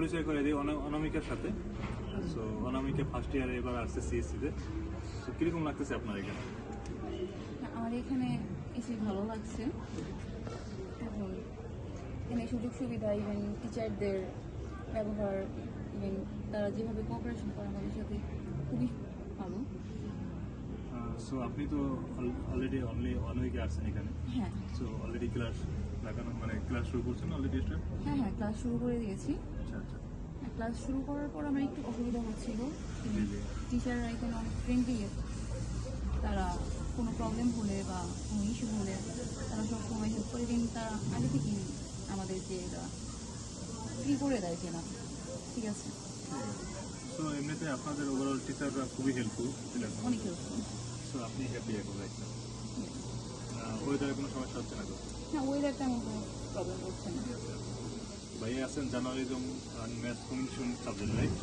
পরিচয় করে দিই অনামিকার সাথে। সো অনামিকা ফার্স্ট ইয়ারে এবার আসছে সিএসসিতে। তো কিরকম লাগতেছে আপনার এখানে? আমার এখানে এসে ভালো লাগছে। এবং এখানে সুযোগ সুবিধা, ইভেন টিচারদের ব্যবহার, ইভেন তারা যেভাবে কোঅপারেশন করে আমাদের সাথে খুবই ভালো। সো আপনি তো অলরেডি অনলাইনে আসছেন এখানে। হ্যাঁ সো অলরেডি ক্লাস লাগানো মানে ক্লাস শুরু করছেন অলরেডি স্টার্ট? হ্যাঁ ক্লাস শুরু করে দিয়েছি। আচ্ছা আচ্ছা। ক্লাস শুরু করার পর আমার একটু অসুবিধা হচ্ছিল। জি জি। টিচাররা এখানে অনেক ফ্রেন্ডলি, তারা কোনো প্রবলেম হলে বা কোনো ইস্যু হলে তারা সবসময় হেল্প করে দিন। তারা আগে থেকেই আমাদেরকে ফ্রি করে দেয় যে না ঠিক আছে। সো এমনিতে আপনাদের ওভারঅল টিচাররা খুবই হেল্পফুল ছিলেন। অনেক হেল্পফুল। সো আপনি হ্যাপি এখন রাইট না? ওয়েদারে কোনো সমস্যা হচ্ছে না তো? না, ওয়েদারটা আমার কোনো প্রবলেম হচ্ছে না। ভাইয়া আছেন journalism and math communication subject write?